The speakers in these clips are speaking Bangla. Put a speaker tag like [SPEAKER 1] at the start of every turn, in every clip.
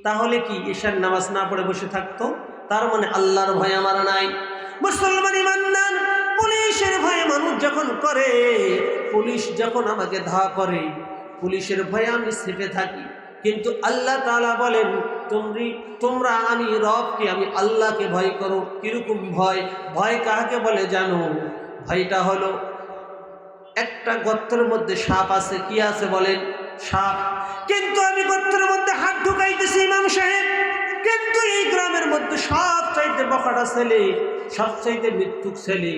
[SPEAKER 1] তাহলে কি ঈশার নামাজ না পড়ে বসে থাকতো? তার মানে আল্লাহর ভয় আমার নাই। মুসলমান ইমানদার, পুলিশের ভয়ে মানুষ যখন করে, পুলিশ যখন আমাকে ধা করে, পুলিশের ভয়ে আমি সেফে থাকি। কিন্তু আল্লাহ তাআলা বলেন তোমরা আমি রবকে, আমি আল্লাহকে ভয় করো। কিরকম ভয়? ভয় কাকে বলে জানো? ভয়টা হলো একটা গর্তের মধ্যে সাপ আছে। কি আছে বলেন? সাপ। কিন্তু আমি গর্তের মধ্যে হাত ঢুকাইতেছি ইমাম সাহেব, কিন্তু এই গ্রামের মধ্যে সবচাইতে বখাটা ছেলে, সবচাইতে মৃত্যুক ছেলে,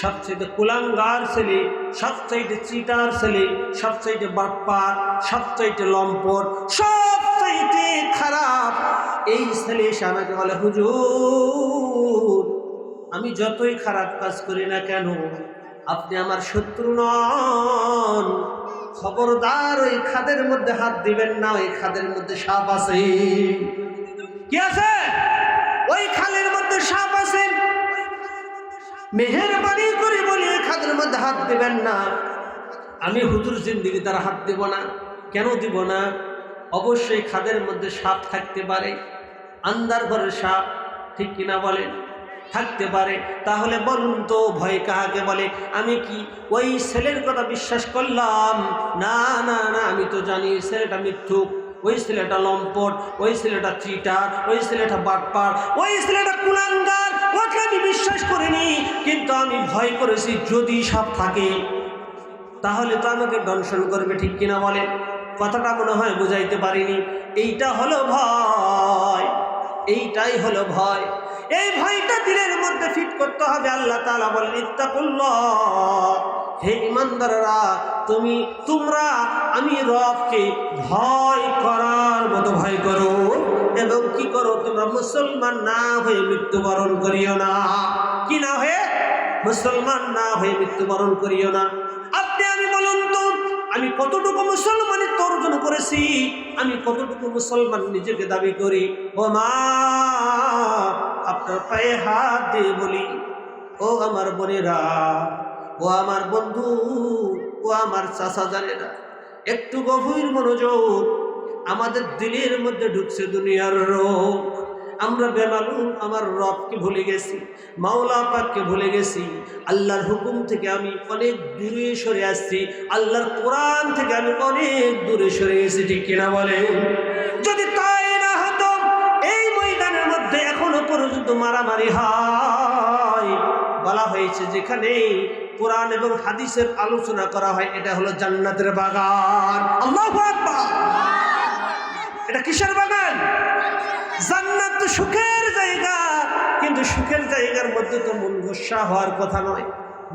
[SPEAKER 1] সবচাইতে কুলাঙ্গার ছেলে, সবচাইতে চিটার ছেলে, সবচাইতে বাটপার, সবচাইতে লম্পট, সবচাইতে খারাপ এই ছেলে এসে আমাকে বলে, হুজুর আমি যতই খারাপ কাজ করি না কেন আপনি আমার শত্রু নন, খবরদার ওই খাদের মধ্যে হাত দিবেন না, ওই খাদের মধ্যে সাপ আছে। কি আছে? ওই খালের মধ্যে সাপ আছে। মেহেরবানি করে বলি ওই খাদের মধ্যে হাত দিবেন না। আমি হুজুর জিন্দেগি তার হাত দেব না। কেন দিব না? অবশ্যই খাদের মধ্যে সাপ থাকতে পারে, আন্দার ঘরের সাপ, ঠিক কিনা বলেন? থাকতে পারে। তাহলে বলুন তো ভয় কাহাকে বলে? আমি কি ওই ছেলের কথা বিশ্বাস করলাম? না না না, আমি তো জানি ছেলেটা মিথ্যুক, ওই ছেলেটা লম্পট, ওই ছেলেটা চিটার, ওই ছেলেটা বাটপার, ওই ছেলেটা কুলাঙ্গার, ওকে আমি বিশ্বাস করিনি। কিন্তু আমি ভয় করেছি যদি সাপ থাকে তাহলে তো আমাকে দংশন করবে, ঠিক কিনা বলে? কথাটা মনে হয় বুঝাইতে পারিনি। এইটা হলো ভয়, এইটাই হলো ভয়। এই ভয়টা দিলের মধ্যে ফিট করতে হবে। আল্লাহ তাআলা বলেন ইত্তাকুল্লাহ, হে ঈমানদাররা তোমরা আমি রবকে ভয় করার মতো ভয় করো, এবং কি করো? তোমরা মুসলমান না হয়ে মৃত্যুবরণ করিও না। কি না হয়ে? মুসলমান না হয়ে মৃত্যুবরণ করিও না। আপনি আমি বলুন তো, আমি কতটুকু মুসলমানিত্ব অর্জন করেছি? আমি কতটুকু মুসলমান নিজেকে দাবি করি? ও মা, আপনার পায়ে হাত দিয়ে বলি, ও আমার বোনেরা, ও আমার বন্ধু, ও আমার চাচা জানেরা, একটু গভীর মনোযোগ। আমাদের দিলের মধ্যে ঢুকছে দুনিয়ার রোগ। আমরা বেমালুম আমার রবকে ভুলে গেছি, মাওলা পাককে ভুলে গেছি। আল্লাহর হুকুম থেকে আমি অনেক দূরে সরে আসছি, আল্লাহর কোরআন থেকে আমি অনেক দূরে সরে গেছি, ঠিক কিনা বলে? যদি তাই না হতো, এই ময়দানের মধ্যে এখনো পর্যন্ত মারামারি হয়। বলা হয়েছে যেখানে কোরআন এবং হাদিসের আলোচনা করা হয় এটা হলো জান্নাতের বাগান। আল্লাহু আকবার! এটা কিসের বাগান? জান্নাত তো সুখের জায়গা, কিন্তু সুখের জায়গার মধ্যে তো মন গোসা হওয়ার কথা নয়,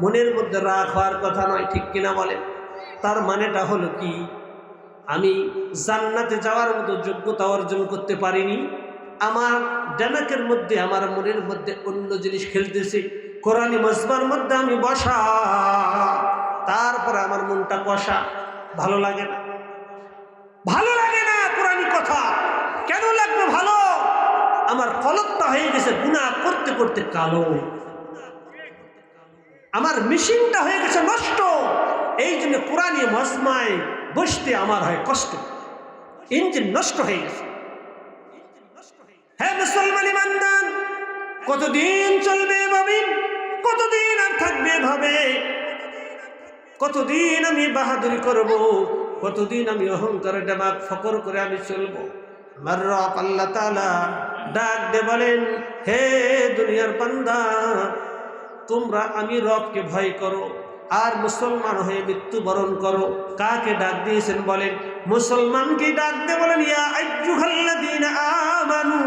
[SPEAKER 1] মনের মধ্যে রাগ হওয়ার কথা নয়, ঠিক কিনা বলেন? তার মানেটা হলো কি? আমি জান্নাতে যাওয়ার মতো যোগ্যতা অর্জন করতে পারিনি। আমার ডানাকের মধ্যে, আমার মনের মধ্যে অন্য জিনিস খেলতেছে। কোরআনী মজমার মধ্যে আমি বসা, তারপরে আমার মনটা কষা, ভালো লাগে না, ভালো লাগে না কোরআনী কথা। কেন লাগবে ভালো? আমার কলবটা হয়ে গেছে গুনাহ করতে করতে কালো, আমার মেশিনটা হয়ে গেছে নষ্ট। এই জন্য কোরআনী মজমায় বসতে আমার হয় কষ্ট, ইঞ্জিন নষ্ট হয়ে গেছে। হ্যাঁ মুসলমান ইমানদার, কতদিন চলবে এভাবে? কতদিন আর থাকবে এভাবে? কতদিন আমি বাহাদুরি করব? কতদিন আমি অহংকারে ডামাক ফকর করে আমি চলবো? আমার রব আল্লাহ তাআলা ডাক দে বলেন, হে দুনিয়ার বান্দা, তোমরা আমি রবকে ভয় করো আর মুসলমান হয়ে মৃত্যুবরণ করো। কাকে ডাক দিয়েছেন বলেন? মুসলমানকে ডাক দিয়ে বলেন, ইয়া আইয়ুহাল্লাযীনা আমানু,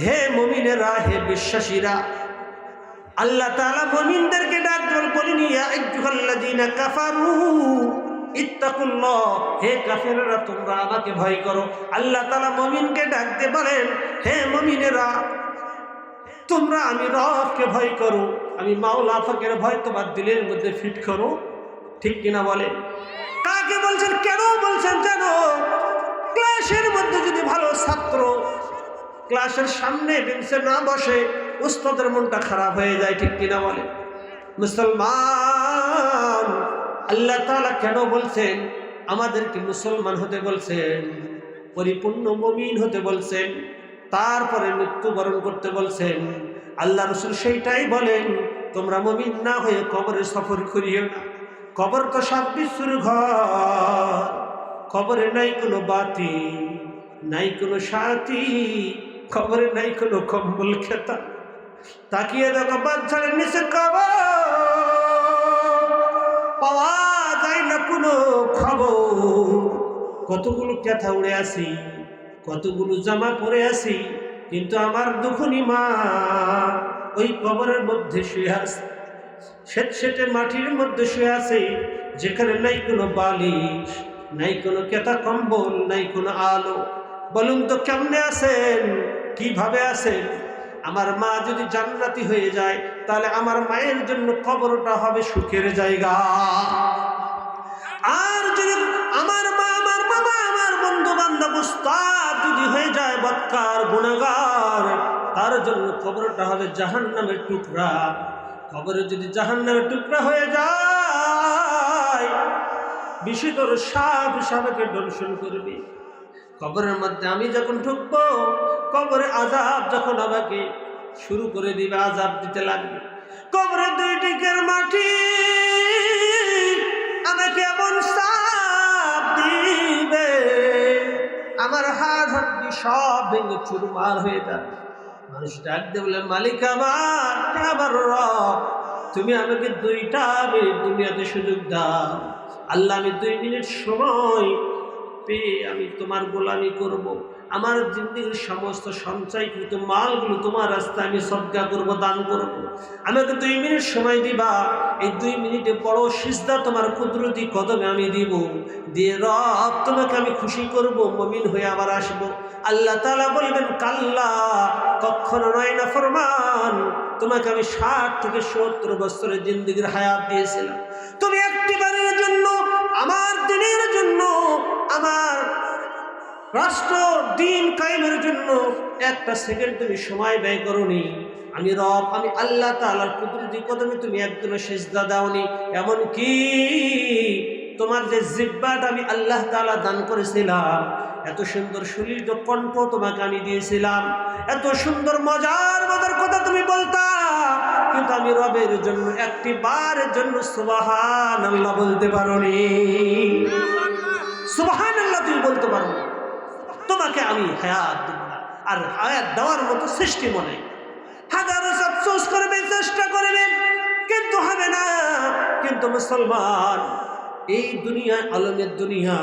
[SPEAKER 1] হে মুমিনেরা, হে বিশ্বাসীরা। আল্লাহ তাআলা মুমিনদেরকে ডাক দিয়ে বলেন, ইয়া আইয়ুহাল্লাযীনা কাফারু ইত্তাকুল্লাহ, হে কাফেররা তোমরা আমাকে ভয় করো। আল্লাহ তাআলা মুমিনকে ডাক দিয়ে বলেন, হে মুমিনেরা, তোমরা আমি রবকে ভয় করো, আমি মাওলা পাকের ভয় তোমার দিলের মধ্যে ফিট করো, ঠিক কিনা বলে? কাকে বলছেন? কেন বলছেন জানো? ক্লাসের মধ্যে যদি ভালো ছাত্র ক্লাসের সামনে বেঞ্চে না বসে, উস্তাদের মনটা খারাপ হয়ে যায়, ঠিক কিনা বলে? মুসলমান, আল্লাহ তাআলা কেন বলছেন আমাদেরকে মুসলমান হতে বলছেন? পরিপূর্ণ মুমিন হতে বলছেন, তারপরে মৃত্যুবরণ করতে বলছেন। আল্লাহ রাসূল সেইটাই বলেন, তোমরা মুমিন না হয়ে কবরে সফর করিও না। কবর তো সাব্বিসুর ঘর, কবরে নাই কোনো বাতি, নাই কোনো সাথী, কবরে নাই কোনো কম্বল খেতা। তাকিয়ে দেখো বাচ্চাদের নিচে কবর, পাওয়া যায় না কোনো খবর। কতগুলো কথা উড়ে আসি, কতগুলো জামা পরে আসি, কিন্তু আমার দুখনি মা ওই কবরের মধ্যে শুয়ে আছে, সেটে মাটির মধ্যে শুয়ে আছে, যেখানে নাই কোনো বালিশ, নাই কোনো কেতা কম্বল, নাই কোনো আলো। বলুন তো কেমনে আছেন, কিভাবে আছেন? আমার মা যদি জান্নাতি হয়ে যায়, তাহলে আমার মায়ের জন্য কবরটা হবে সুখের জায়গা। আর যদি আমার মা, আমার বাবা, আমার বন্ধু বান্ধব উস্তাদ যদি হয়ে যায় বদকার গুনাহগার, তার জন্য কবরটা হবে জাহান্নামের টুকরা। কবরে যদি জাহান্নামের টুকরা হয়ে যায়, বিষধর সাপ সাপকে দংশন করবে। কবরের মধ্যে আমি যখন ঢুকবো, কবরে আযাব যখন আমাকে শুরু করে দিবে, আযাব দিতে লাগবে। কবরে দুই দিকের মাটি আমাকে এমন চাপ দিবে, আমার হাত হাড্ডি সব ভেঙে চুরমার হয়ে যাবে। মানুষ ডাক দিয়ে বলে, মালিক আমার রব, তুমি আমাকে 2টা মিনিট দুনিয়াতে সুযোগ দাও। আল্লাহ, আমি 2 মিনিট সময় পেয়ে আমি তোমার গোলামি করব। আমার জিন্দেগির সমস্ত সঞ্চয়কৃত মালগুলো তোমার রাস্তায় আমি সদকা করব, দান করব। আমাকে 2 মিনিট সময় দিবা। এই 2 মিনিটে বড় সিজদা তোমার কুদরতি কদমে আমি দিব, দিয়ে রব তোমাকে আমি খুশি করব, মুমিন হয়ে আবার আসব। আল্লাহ তাআলা বলবেন, কাল্লা, কখনো নয় না ফরমান, তোমাকে আমি 60 থেকে 70 বছরের জিন্দেগির হায়াত দিয়েছিলাম। তুমি একটিবারের জন্য আমার দিনের জন্য, আমার রাষ্ট্র দিন কায়েমের জন্য একটা সেকেন্ড তুমি সময় ব্যয় করোনি। আমি রব, আমি আল্লাহ তাআলার কুদরতি কদমে তুমি একদমই সিজদা দাওনি। এমন কি তোমার যে জিহ্বাটা আমি আল্লাহ তাআলা দান করেছিলাম, এত সুন্দর সুলিত কণ্ঠ তোমাকে আমি দিয়েছিলাম, এত সুন্দর মজার মজার কথা তুমি বলতা, কিন্তু আমি রবের জন্য একটি বারের জন্য সুবহানাল্লাহ বলতে পারোনি। সুবহানাল্লাহ তুমি বলতে পারো, তোমাকে আমি হায়াত দেব না। আর হায়াত দেওয়ার মতো সৃষ্টি মনে হাজারো আফসোস করবে, চেষ্টা করবে, কিন্তু হবে না। কিন্তু মুসলমান, এই দুনিয়া আলমের দুনিয়া,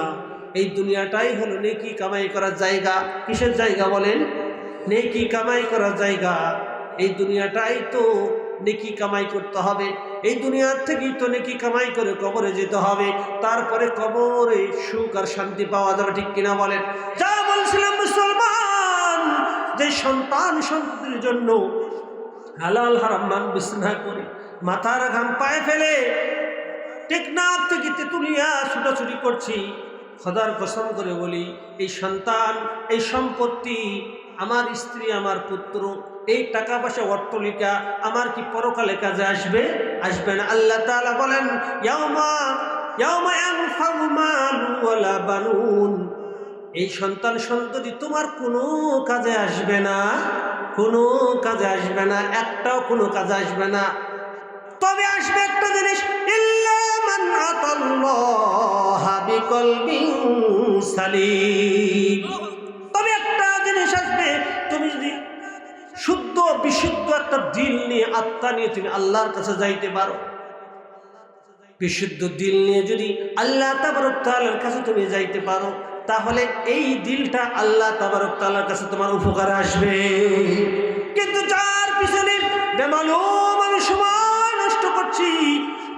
[SPEAKER 1] এই দুনিয়াটাই হলো নেকি কামাই করার জায়গা। কিসের জায়গা বলেন? নেকি কামাই করার জায়গা। এই দুনিয়াটাই তো নেকি কামাই করতে হবে। এই দুনিয়ার থেকেই তো নেকি কামাই করে কবরে যেতে হবে, তারপরে কবরে সুখ আর শান্তি পাওয়া যাবে, ঠিক কিনা বলেন? যা বলছিলাম মুসলমান, যে সন্তান সন্ততির জন্য হালাল হারাম মান বিছনা করে মাথার ঘাম পায়ে ফেলে টেকনাফ থেকে তেতুলিয়া ছুটাছুটি করছি, খোদার কসম করে বলি, এই সন্তান, এই সম্পত্তি, আমার স্ত্রী, আমার পুত্র, এই টাকা পয়সা অট্টালিকা আমার কি পরকালে কাজে আসবে? আসবে না। আল্লাহ তাআলা বলেন, ইয়াউমা ইয়ানফাউ মালু ওয়ালা বানুন, এই সন্তান সন্ততি তোমার কোনো কাজে আসবে না, কোনো কাজে আসবে না, একটাও কোনো কাজে আসবে না। তবে আসবে একটা জিনিস, ইল্লা মান আতাল্লাহা বিকলবিন সালিম। তবে একটা জিনিস আসবে, তুমি যদি শুদ্ধ বিশুদ্ধ একটা দিল নিয়ে, আত্মা নিয়ে তুমি আল্লাহর কাছে যাইতে পারো, বিশুদ্ধ দিল নিয়ে যদি আল্লাহ তাবারক তাআলার কাছে তুমি যাইতে পারো, তাহলে এই দিলটা আল্লাহ তাবারক তাআলার কাছে তোমার উপকারে আসবে। কিন্তু যার পিছনে বেমালুম আমি সময় নষ্ট করছি,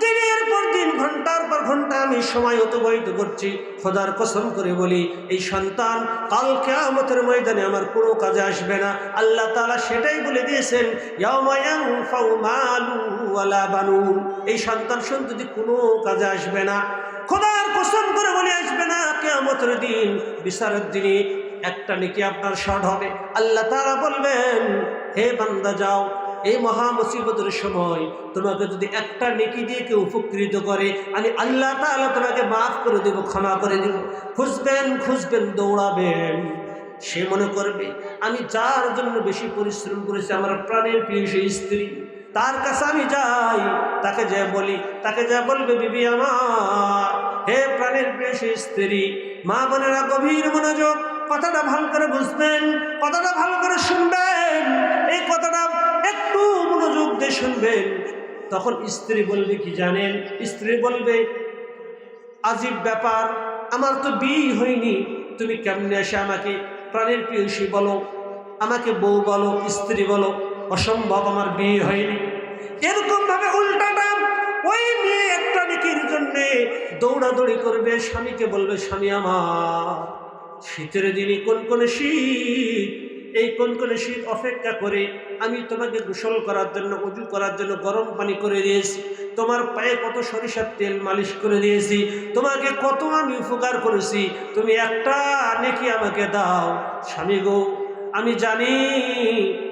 [SPEAKER 1] দিনের পর দিন, ঘন্টার পর ঘন্টা আমি সময় অতিবাহিত করছি, খোদার কসম করে বলি, এই সন্তান কাল কিয়ামতের ময়দানে আমার কোনো কাজে আসবে না। আল্লাহ তাআলা সেটাই বলে দিয়েছেন, ইয়াউমা ইয়ানফাউ মালু ওয়ালা বানুন, এই সন্তান সন্ততি কোনো কাজে আসবে না। খোদার কসম করে বলে আসবে না। কিয়ামতের দিন, বিচারের দিনে একটা নেকি আপনার শর্ট হবে। আল্লাহ তাআলা বলবেন, হে বান্দা যাও, এই মহা মুসিবতের সময় তোমাকে যদি একটা নেকি দিয়ে কেউ উপকৃত করে, আমি আল্লাহ তাআলা তোমাকে মাফ করে দেব, ক্ষমা করে দেব। খুঁজবেন খুঁজবেন, দৌড়াবেন। সে মনে করবে আমি যার জন্য বেশি পরিশ্রম করেছি, আমার প্রাণের প্রিয় সেই স্ত্রী, তার কাছে আমি যাই, তাকে যা বলি, তাকে যা বলবে, বিবি আমার, হে প্রাণের প্রিয় সেই স্ত্রী। মা বোনেরা গভীর মনোযোগ, কথাটা ভালো করে বুঝবেন, কথাটা ভালো করে শুনবেন, এই কথাটা একটু মনোযোগ দিয়ে শুনবেন। তখন স্ত্রী বলবে কি জানেন? স্ত্রী বলবে, আজীব ব্যাপার, আমার তো বিয়ে হয়নি, তুমি কেমনে এসে আমাকে প্রাণের প্রিয়সী বলো, আমাকে বউ বলো, স্ত্রী বলো? অসম্ভব, আমার বিয়ে হয়নি। এরকম ভাবে উল্টাটা ওই মেয়ে একটা নেকির জন্যে দৌড়াদৌড়ি করবে, স্বামীকে বলবে, স্বামী আমার, শীতের দিনে কনকনে শীত, এই কনকনে শীত অপেক্ষা করে আমি তোমাকে গোসল করার জন্য, উজু করার জন্য গরম পানি করে দিয়েছি, তোমার পায়ে কত সরিষার তেল মালিশ করে দিয়েছি, তোমাকে কত আমি উপকার করেছি, তুমি একটা নেকি আমাকে দাও। স্বামী গো, আমি জানি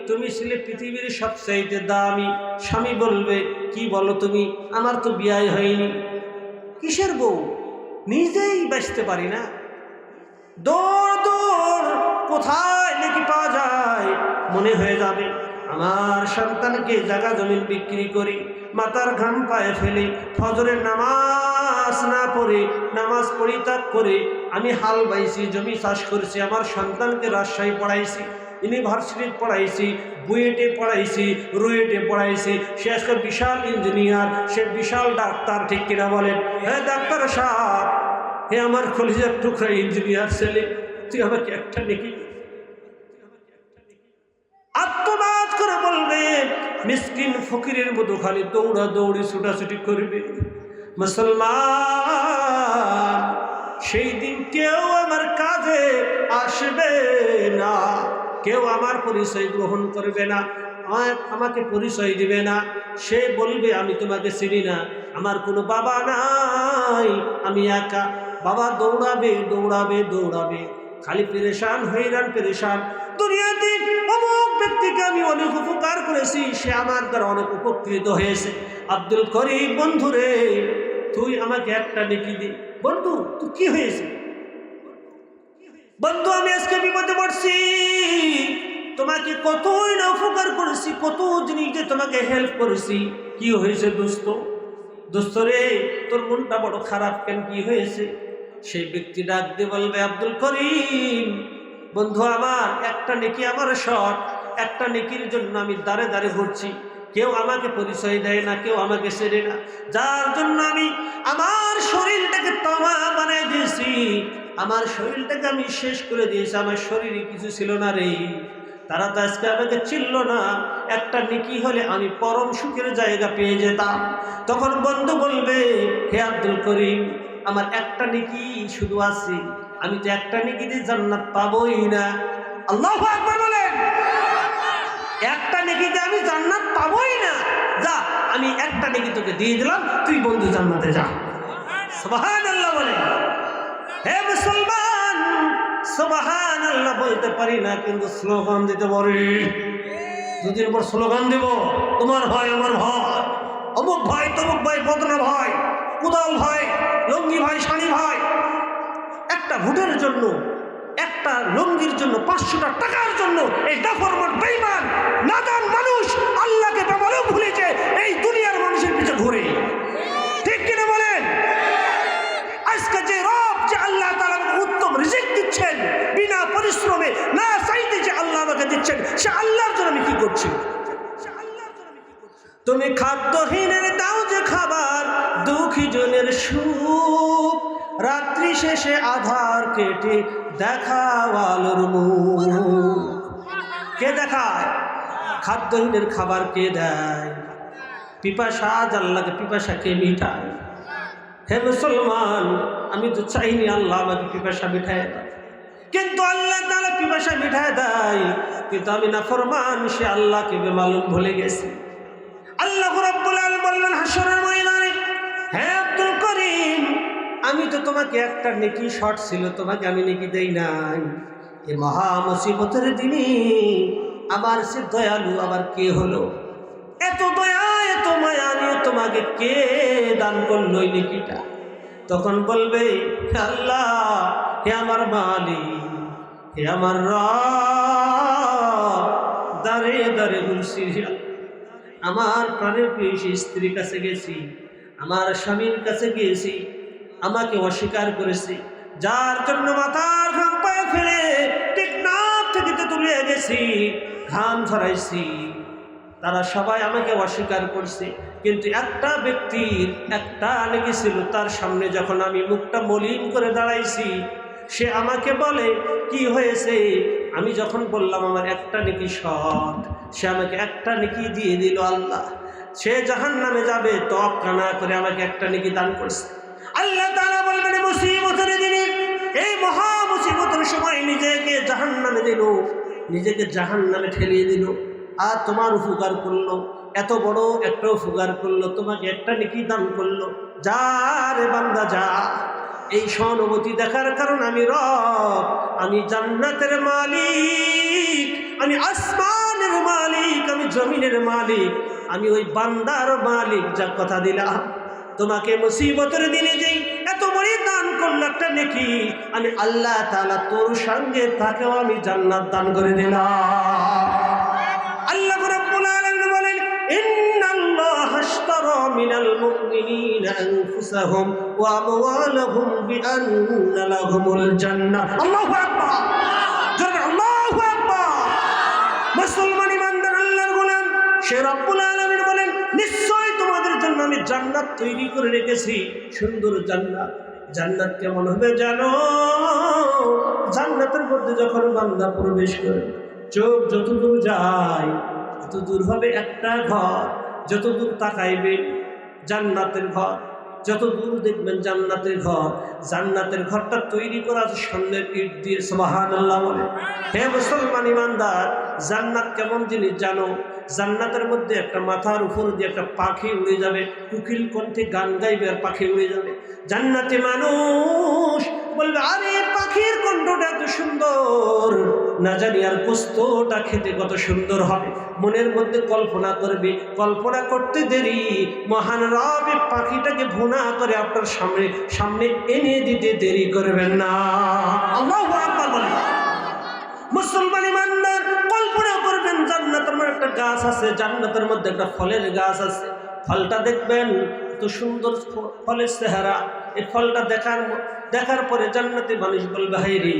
[SPEAKER 1] তুমি ছিলে পৃথিবীর সবচাইতে দামি। স্বামী বলবে, কি বলো তুমি? আমার তো বিয়ে হয়নি। কিসের বউ? নিজেই বাঁচতে পারি না। দৌড় দৌড়, কোথায় নেকি পাওয়া যায়? মনে হয়ে যাবে আমার সন্তানকে জায়গা জমিন বিক্রি করি, মাথার ঘাম পায়ে ফেলে, ফজরের নামাজ না পড়ে, নামাজ পরিত্যাগ করে আমি হাল বাইছি, জমি চাষ করেছি, আমার সন্তানকে রাজশাহী পড়াইছি, ইউনিভার্সিটি পড়াইছি, বুয়েটে পড়াইছি, রুয়েটে পড়াইছি, সে আজকে বিশাল ইঞ্জিনিয়ার, সে বিশাল ডাক্তার, ঠিক কিনা বলেন? হ্যাঁ ডাক্তার সাহেব, হে আমার কলিজার টুকরা ইঞ্জিনিয়ার ছেলে, তুই আমাকে একটা নেকি। আত্মনাদ করে বলবে, মিসকিন ফকিরের মতো খালি দৌড়া দৌড়ি ছুটাছুটি করবে। মুসলমান, সেই দিন কেউ আমার কাজে আসবে না, কেউ আমার পরিচয় গ্রহণ করবে না, আমাকে পরিচয় দিবে না। সে বলবে, আমি তোমাকে চিনি না, আমার কোনো বাবা নাই, আমি একা। বাবা দৌড়াবে দৌড়াবে দৌড়াবে, খালি পেরেশান, হইরান পেরেশান। দুনিয়াতে অমুক ব্যক্তিকে আমি অনেক উপকার করেছি, সে আমার দ্বারা অনেক উপকৃত হয়েছে। আব্দুল করিম, বন্ধুরে, তুই আমাকে একটা নেকি দে। বন্ধু, তুই কি হয়েছে? বন্ধু, আমি আজকে বিপদে পড়ছি, তোমাকে কতই না উপকার করেছি, কত জিনিস দিয়ে তোমাকে হেল্প করেছি, কি হয়েছে দোস্ত? দোস্ত রে, তোর মনটা বড় খারাপ কেন, কি হয়েছে? সেই ব্যক্তি ডাক দিয়ে বলবে, আব্দুল করিম বন্ধু আমার, একটা নেকি আমার শর্ট, একটা নেকির জন্য আমি দাঁড়ে দাঁড়ে ঘুরছি, কেউ আমাকে পরিচয় দেয় না, কেউ আমাকে চেনে না, যার জন্য আমি আমার শরীরটাকে তামা বানাই দিয়েছি, আমার শরীরটাকে আমি শেষ করে দিয়েছি, আমার শরীরে কিছু ছিল না রে, তারা তো আজকে আমাকে চিনল না, একটা নেকি হলে আমি পরম সুখের জায়গা পেয়ে যেতাম। তখন বন্ধু বলবে, হে আব্দুল করিম, আমার একটা নেকি শুধু আছে, আমি তো একটা নেকি দিয়ে জান্নাত পাবোই না। আল্লাহু আকবার বলেন। একটা নেকিতে আমি জান্নাত পাবোই না, যা, আমি একটা নেকি তোকে দিয়ে দিলাম, তুই বন্ধু জান্নাতে যা। সুবহানাল্লাহ বলেন। হে মুসলমান, সুবহানাল্লাহ বলতে পারি না, কিন্তু স্লোগান দিতে পারি। দুদিন পর স্লোগান দেব, তোমার ভাই আমার ভাই, অমুক ভাই তমুক ভাই, বদনা ভাই, কুদাল ভাই, লঙ্গি ভাই, শাড়ি ভাই। একটা ভোটের জন্য, একটা লঙ্গির জন্য, 500টা টাকার জন্য এই নাফরমান বেঈমান নাদান মানুষ আল্লাহকে বেমালুম ভুলেছে, এই দুনিয়ার মানুষের পিছনে ঘুরে, ঠিক কিনা বলেন? আজকে যে রব, যে আল্লাহ তাআলা আমাকে উত্তম রিজিক দিচ্ছেন বিনা পরিশ্রমে, না চাইতে যে আল্লাহ আমাকে দিচ্ছেন, সে আল্লাহর জন্য আমি কি করছি? তুমি খাদ্যহীনের দাও যে খাবার, দুঃখী জনের সুখ, রাত্রি শেষে আধার কেটে দেখাও আলোর মুখ। কে দেখায়? খাদ্যহীনের খাবার কে দেয়? পিপাসা, আল্লাহকে পিপাসা কে মিটায়? হে মুসলমান, আমি তো চাইনি আল্লাহ আমাকে পিপাসা মিঠায় দেয়, কিন্তু আল্লাহ তাআলা পিপাসা মিঠায় দেয়, কিন্তু আমি নাফরমান, সে আল্লাহকে বেমালুম ভুলে গেছি। আল্লাহ রাব্বুল আলামিন বললেন হাশরের ময়দানে, হে আব্দুল করিম, আমি তো তোমাকে একটা নেকি শর্ট ছিল, তোমাকে আমি নেকি দেই নাই। এই মহা মুসিবতের দিনে আমার সে দয়ালু আবার কে হলো? এত দয়া এত মায়া নিয়ে তোমাকে কে দান করলো এই নেকিটা? তখন বলবে, হে আল্লাহ, হে আমার মালিক, হে আমার রব, দাঁড়ে দাঁড়ে বলছি, আমার প্রাণের প্রিয় স্ত্রীর কাছে গেছি, আমার স্বামীর কাছে গিয়েছি, আমাকে অস্বীকার করেছি, যার জন্য মাথার ঘাম পায়ে ফেলে টেকনাফ থেকে তুলে গেছি, ঘাম ঝরাইছি, তারা সবাই আমাকে অস্বীকার করছে। কিন্তু একটা ব্যক্তির একটা নেকি ছিল, তার সামনে যখন আমি মুখটা মলিন করে দাঁড়াইছি, সে আমাকে বলে, কি হয়েছে? আমি যখন বললাম আমার একটা নেকি সৎ, সে আমাকে একটা নেকি দিয়ে দিল। আল্লাহ, সে জাহান্নামে যাবে তোয়াক্কা না করে আমাকে একটা নেকি দান করছে। আল্লাহ তাআলা বলবেন, মুসিবতের দিনে, এই মহা মুসিবতের সময় নিজেকে জাহান্নামে দিল, নিজেকে জাহান্নামে ঠেলিয়ে দিল, আর তোমার উপকার করলো, এত বড় একটা উপকার করলো, তোমাকে একটা নেকি দান করলো। যা রে বান্দা যা। এই সহানুভূতি দেখার কারণ আমি রব, আমি জান্নাতের মালিক, আমি আসমানের মালিক, আমি জমিনের মালিক, আমি ওই বান্দার মালিক, যা কথা দিলাম তোমাকে মুসিবতের দিনে যেই এত বড় দান করলো একটা নেকি, আমি আল্লাহ তাআলা তোর সঙ্গে তাকেও আমি জান্নাত দান করে দিলাম। আল্লাহ রাব্বুল আলামিন বলেন, ইন্নাল্লাহা আশতারা মিনাল মুমিনিনা আনফুসাহুম ওয়া আমওয়ালাহুম বিআন্না লাহুমুল জান্নাহ। আল্লাহু আকবার, জোরে আল্লাহু আকবার। মুসলমান ইমানদার আল্লাহর গোলাম, সে রব্বুল আলামিন বলেন, নিশ্চয় তোমাদের জন্য আমি জান্নাত তৈরি করে রেখেছি, সুন্দর জান্নাত। জান্নাত কেমন হবে জানো? জান্নাতের মধ্যে যখন বান্দা প্রবেশ করে, চোখ যত দূর যায় তত দূর হবে একটা ঘর, যত দূর তাকাইবে জান্নাতের ঘর, যত দূর দেখবেন জান্নাতের ঘর। জান্নাতের ঘরটা তৈরি করা আছে স্বর্ণের ইট দিয়ে। সুবহানাল্লাহ বলে। হে মুসলমান ইমানদার, জান্নাত কেমন জিনিস জানো? জান্নাতের মধ্যে একটা মাথার উপর দিয়ে একটা পাখি উড়ে যাবে, কুকিল কণ্ঠে গান গাইবে আর পাখি উড়ে যাবে। জান্নাতে মানুষ বলবে, আরে পাখির কণ্ঠটা এত সুন্দর, না জানি আর গোস্তটা খেতে কত সুন্দর হবে। মনের মধ্যে কল্পনা করবে, কল্পনা করতে দেরি মহান রব পাখিটাকে ভুনা করে আপনার সামনে সামনে এনে দিতে দেরি করবেন না। আল্লাহু আকবার বলেন। মুসলমান ইমানদার, কল্পনা করবেন জান্নাতের মধ্যে একটা গাছ আছে, জান্নাতের মধ্যে একটা ফলের গাছ আছে, ফলটা দেখবেন এত সুন্দর ফলের চেহারা। এই ফলটা দেখার পরে জান্নাতে মানুষ বলবে, হায় রে,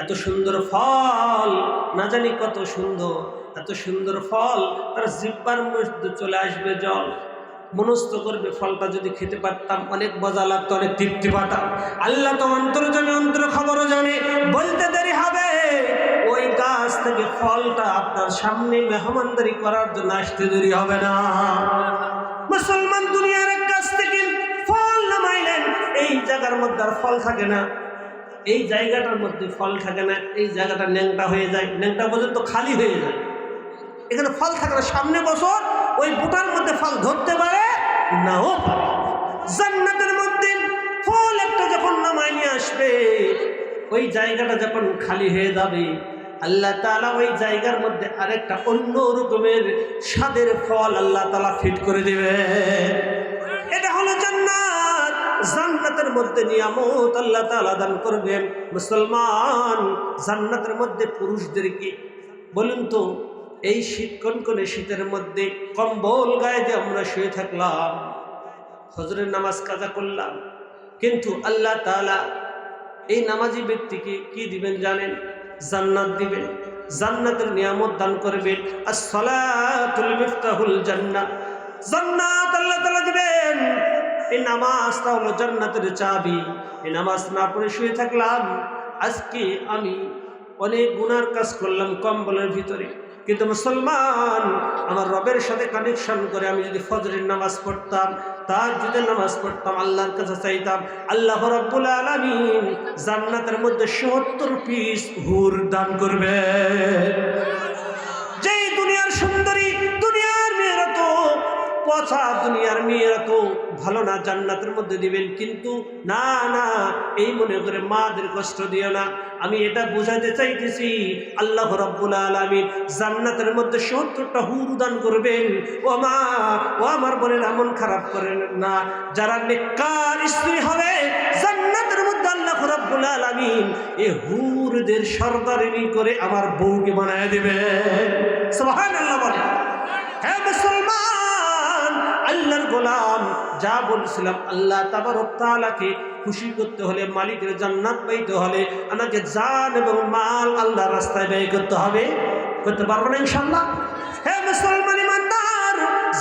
[SPEAKER 1] এত সুন্দর ফল, না জানি কত সুন্দর, এত সুন্দর ফল। তার জিহ্বার মধ্যে চলে আসবে জল, মনস্থ করবে, ফলটা যদি খেতে পারতাম অনেক মজা লাগতো, অনেক তৃপ্তি পাতাম। আল্লাহ তো অন্তর জানে, অন্তর খবরও জানে, বলতে দেরি হবে, ওই গাছ থেকে ফলটা আপনার সামনে মেহমানদারি করার জন্য আসতে দেরি হবে না। মুসলমান দুনিয়ার এক গাছ থেকে ফল নামাইলেন, এই জায়গার মধ্যে আর ফল থাকে না, এই জায়গাটার মধ্যে ফল থাকে না, এই জায়গাটা ন্যাংটা হয়ে যায়, ন্যাংটা পর্যন্ত খালি হয়ে যায়, এখানে ফল থাকে না। সামনে বছর ওই বুটার মধ্যে ফল ধরতে পারে নাও পারে। জান্নাতের মধ্যে ফল একটা যখন নামায় নিয়ে আসবে, ওই জায়গাটা যখন খালি হয়ে যাবে, আল্লাহ তাআলা ওই জায়গার মধ্যে আরেকটা অন্য রকমের স্বাদের ফল আল্লাহ তাআলা ফিট করে দেবে। এটা হলো জান্নাত। জান্নাতের মধ্যে নিয়ামত আল্লাহ তাআলা দান করবেন। মুসলমান, জান্নাতের মধ্যে পুরুষদেরকে বলুন তো, এই শীত কনকনে শীতের মধ্যে কম্বল গায়ে দিয়ে আমরা শুয়ে থাকলাম, ফজরের নামাজ কাজা করলাম, কিন্তু আল্লাহ তাআলা এই নামাজি ব্যক্তিকে কি দিবেন জানেন? জান্নাত দিবেন, জান্নাতের নিয়ামত দান করবেন। as-salatul miftahul জান্নাহ, জান্নাত আল্লাহ তাআলা দিবেন। এই নামাজটা হলো জান্নাতের চাবি। এই নামাজ না পড়ে শুয়ে থাকলাম, আজকে আমি অনেক গুনার কাজ করলাম কম্বলের ভিতরে, কিন্তু মুসলমান, আমার রবের সাথে কানেকশন করে আমি যদি ফজরের নামাজ পড়তাম, তাহাজ্জুদের নামাজ পড়তাম, আল্লাহর কাছে চাইতাম, আল্লাহ রাব্বুল আলামিন জান্নাতের মধ্যে ৭০ পিস হুর দান করবে। যেই দুনিয়ার সুন্দরী, দুনিয়ার মেয়েরা তো পচা, দুনিয়ার মেয়েরা তো ভালো না, জান্নাতের মধ্যে দিবেন, কিন্তু না না, এই মনে করে মাদের কষ্ট দিও না। আমি এটা বোঝাতে চাইতেছি আল্লাহ রাব্বুল আলামিন জান্নাতের মধ্যে ৭০টা হুর দান করবেন। ও মা, ও আমার বোনের এমন খারাপ করেন না, যারা নেককার স্ত্রী হবে জান্নাতের মধ্যে আল্লাহ রাব্বুল আলামিন এই হুরদের সরদারিনী করে আমার বউকে বানায় দেবে। সুবহানাল্লাহ বলেন। হে মুসলমান, আল্লাহর গোলাম, যা বলছিলাম আল্লাহ তাবারক তাআলাকে খুশি করতে হলে, মালিকের জান্নাত পাইতে হলে আমাকে জান এবং মাল আল্লাহর রাস্তায় ব্যয় করতে হবে। করতে পারবো না ইনশাআল্লাহ? হে মুসলমান ইমানদার,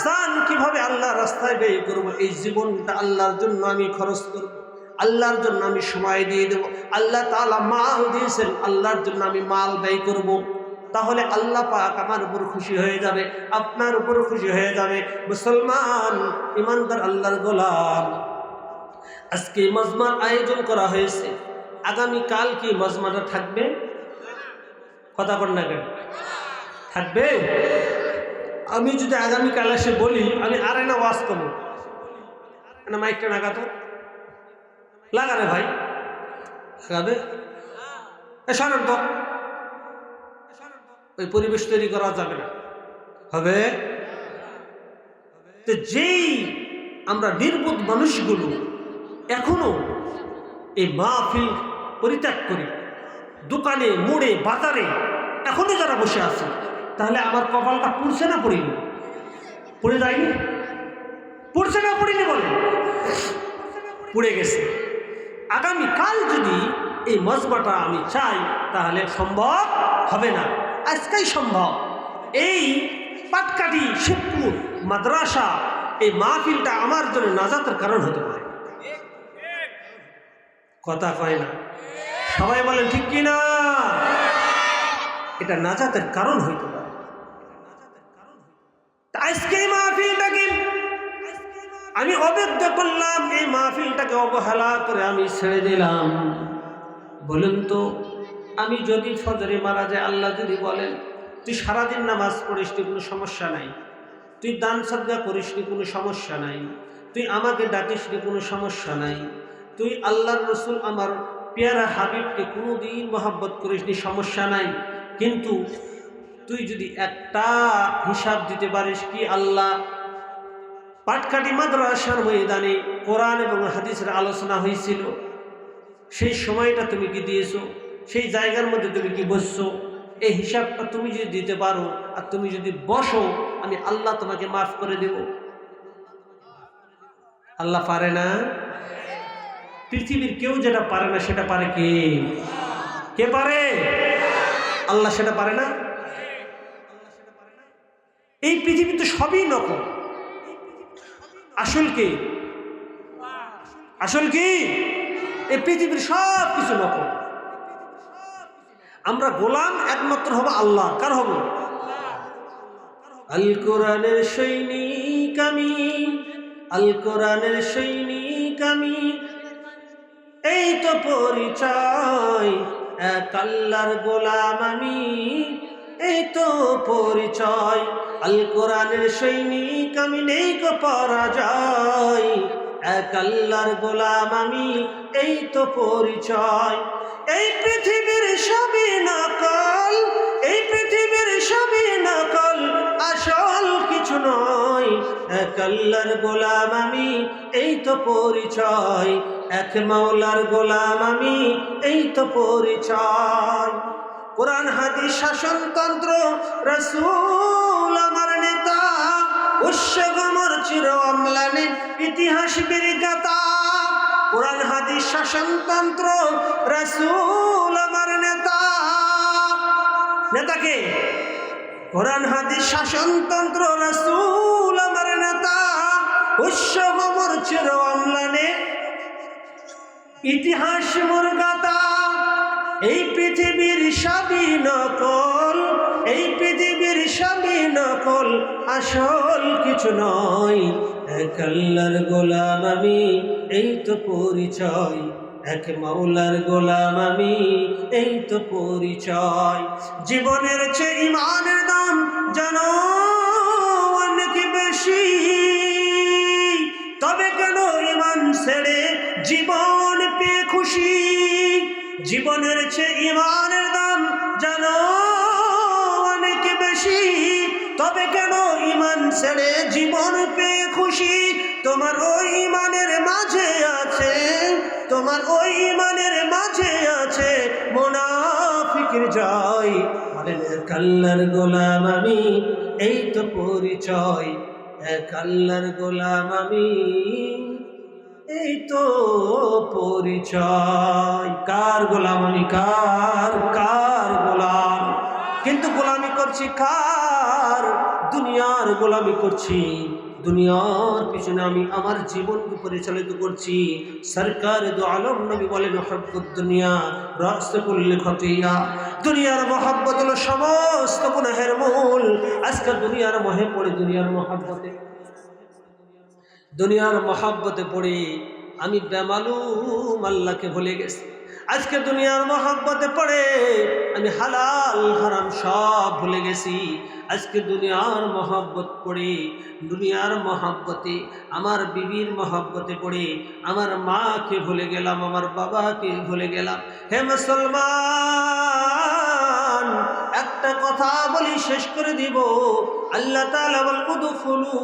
[SPEAKER 1] জান কিভাবে আল্লাহর রাস্তায় ব্যয় করব? এই জীবনটা আল্লাহর জন্য আমি খরচ করব, আল্লাহর জন্য আমি সময় দিয়ে দেব। আল্লাহ তাআলা মাল দিয়েছেন, আল্লাহর জন্য আমি মাল ব্যয় করব। তাহলে আল্লাহ পাক আমার উপর খুশি হয়ে যাবে, আপনার উপর খুশি হয়ে যাবে। মুসলমান ইমানদার আল্লাহর গোলাম, আজকে মজমার আয়োজন করা হয়েছে, আগামী কাল কি মজমাটা থাকবে? কথা বল না কেন? থাকবে? আমি যদি আগামীকাল এসে বলি আমি আরে না ওয়াজ করবো না, মাইকটা লাগাতো, লাগারে ভাই, লাগাবে? শোনেন তো, ওই পরিবেশ তৈরি করা যাবে না, হবে? তো যেই আমরা নির্বোধ মানুষগুলো এখনো এই মাহফিল পরিত্যাগ করি, দোকানে মোড়ে বাজারে এখনো যারা বসে আছে, তাহলে আমার কপালটা পুড়ছে না পড়িনি? পড়ে যায়নি? পড়ছে না পড়িনি? বলে পুড়ে গেছে। আগামীকাল যদি এই মজমাটা আমি চাই তাহলে সম্ভব হবে না, আজকেই সম্ভব। এই পাটকাঠি শিবপুর মাদ্রাসা এই মাহফিলটা আমার জন্য নাজাতের কারণ হতে পারে। কথা কয় না? সবাই বলেন ঠিক কি না? এটা নাজাতের কারণ হইতে পারে। আজকে এই মাহফিলটাকে আমি অবজ্ঞা করলাম, এই মাহফিলটাকে অবহেলা করে আমি ছেড়ে দিলাম। বলুন তো, আমি যদি ফজরে মারা যায়, আল্লাহ যদি বলেন তুই সারাদিন নামাজ পড়িস নি, কোনো সমস্যা নাই, তুই দান সাদকা করিস নি, কোনো সমস্যা নাই, তুই আমাকে ডাকিস নি, কোনো সমস্যা নাই, তুই আল্লাহর রসুল আমার পেয়ারা হাবিবকে কোনোদিন মহব্বত করিস নি, সমস্যা নাই, কিন্তু তুই যদি একটা হিসাব দিতে পারিস কি আল্লাহ পাটকাঠি মাদ্রাসার ময়দানে কোরআন এবং হাদিসের আলোচনা হয়েছিল, সেই সময়টা তুমি কি দিয়েছো? সেই জায়গার মধ্যে তুমি কি বসছো? এই হিসাবটা তুমি যদি দিতে পারো আর তুমি যদি বসো, আমি আল্লাহ তোমাকে মাফ করে দেব। আল্লাহ পারে না? পৃথিবীর কেউ যেটা পারে না সেটা পারে কে? কে পারে? আল্লাহ সেটা পারে না? এই পৃথিবী তো সবই নকল, আসল কি? আসল কি? এই পৃথিবীর সব কিছু নকল। আমরা গোলাম একমাত্র হব আল্লাহ। কার হব? আল কোরআনের সৈনিক আমি, আল কোরআনের সৈনিক আমি, এই তো পরিচয়, এক আল্লাহর গোলাম আমি, এই তো পরিচয়। আল কোরআনের সৈনিক আমি, নেই কো পরাজয়, এক আল্লাহর গোলাম আমি, এই তো পরিচয়। এই পৃথিবীর সবই নকল, এই পৃথিবীর সবই নকল, আসল কিছু নয়, এক আল্লাহর গোলাম আমি, এই তো পরিচয়, এক মাওলার গোলাম আমি, এই তো পরিচয়। কোরআন হাদিস শাসনতন্ত্র রাসূল আমার নেতা, উৎসগমর চির অম্লানে ইতিহাস বিরগাতা। কোরআন হাদিস শাসনতন্ত্র রাসূল আমার নেতা। নেতাকে কোরআন হাদিস শাসনতন্ত্র রাসূল আমার নেতা, উৎসগমর চির অম্লানে ইতিহাস মুরগাতা। এই পৃথিবীর সবই নকল, এই পৃথিবীর সবই নকল, আসল কিছু নয়, এক আল্লাহর গোলাম আমি, এই তো পরিচয়, এক মাওলার গোলাম আমি, এই তো পরিচয়। জীবনের চেয়ে ইমানের দাম জানো অনেক বেশি, তবে কেন ইমান ছেড়ে জীবন পেয়ে খুশি? জীবনের চেয়ে ইমানের দাম জানো অনেক বেশি, তবে কেন ইমান ছেড়ে জীবন পেয়ে খুশি? তোমার ওই ইমানের মাঝে আছে, তোমার ওই ইমানের মাঝে আছে মুনাফিকের জয়। বলেন এক আল্লাহর গোলাম আমি, এই তো পরিচয়। এক আল্লাহর গোলাম আমি, এই তো পরিচয়। কার গোলাম আমি? কার গোলাম? কিন্তু গোলামি করছি কার? দুনিয়ার গোলামি করছি। দুনিয়ার পিছনে আমি আমার জীবনকে পরিচালিত করছি। সরকার দু আলম নবী বলেন হব্বুদ দুনিয়া রাস কুল্লি খতিয়া। দুনিয়ার মহব্বত হলো সমস্ত গুনাহের মূল। আজকে দুনিয়ার মোহে পড়ে, দুনিয়ার মহব্বতে পড়ে আমি বেমালুম আল্লাহকে ভুলে গেছি। আজকে দুনিয়ার মহব্বতে পড়ে আমি হালাল হারাম সব ভুলে গেছি। আজকে দুনিয়ার মহব্বত পড়ে, দুনিয়ার মহব্বতে আমার বিবির মহব্বতে পড়ে আমার মাকে ভুলে গেলাম, আমার বাবাকে ভুলে গেলাম। হে মুসলমান, একটা কথা বলি শেষ করে দিব। আল্লাহ তাআলা বলেন উদখুলু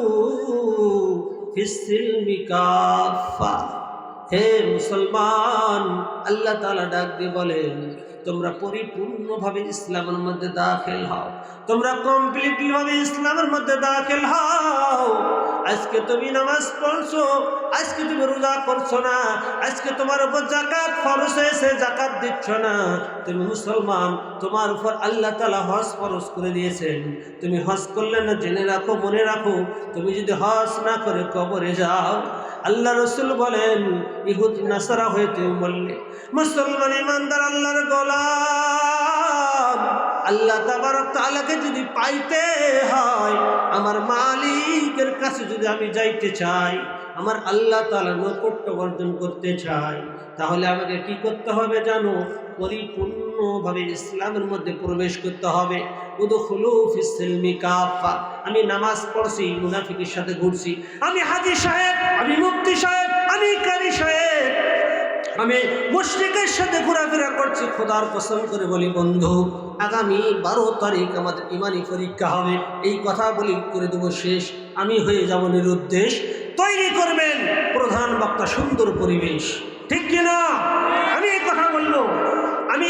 [SPEAKER 1] ফিস-সিলমি কাফা। হে মুসলমান, আল্লাহ তাআলা ডাক দিয়ে বলেন তোমরা পরিপূর্ণভাবে ইসলামের মধ্যে দাখিল হও, তোমরা কমপ্লিটলি ভাবে ইসলামের মধ্যে দাখিল হও। আজকে তুমি নামাজ পড়ছো, আজকে তুমি রোজা করছো না, আজকে তোমার উপর যাকাত ফরজ হয়েছে, যাকাত দিচ্ছ না। তুমি মুসলমান, তোমার উপর আল্লাহ তাআলা হজ ফরজ করে দিয়েছেন, তুমি হজ করলে না, জেনে রাখো, মনে রাখো, তুমি যদি হজ না করে কবরে যাও, আল্লাহ রসুল বলেন ইহুদ নাসারা হয়ে তুমি বললে। মুসলমান ইমানদার আল্লাহর গোলাম, আল্লাহ তাবারক তাআলাকে যদি পাইতে হয়, আমার মালিকের কাছে যদি আমি যাইতে চাই, আমার আল্লাহ তাআলার নৈকট্য অর্জন করতে চাই, তাহলে আমাকে কি করতে হবে জানো? পরিপূর্ণভাবে ইসলামের মধ্যে প্রবেশ করতে হবে। উদখুলু ফিস-সিলমি কাফা। আমি নামাজ পড়ছি, মুনাফিকের সাথে ঘুরছি, আমি হাজী সাহেব, আমি মুফতি সাহেব, আমি কারি সাহেব, আমি মুশরিকের সাথে ঘোরাফেরা করছি। খোদার কসম করে বলি বন্ধু, আগামী 12 তারিখ আমাদের ইমানি পরীক্ষা হবে। এই কথা বলি করে দেবো শেষ, আমি হয়ে যাব নিরুদ্দেশ। তৈরি করবেন প্রধান বক্তা, সুন্দর পরিবেশ, ঠিক কিনা? আমি এই কথা বলবো।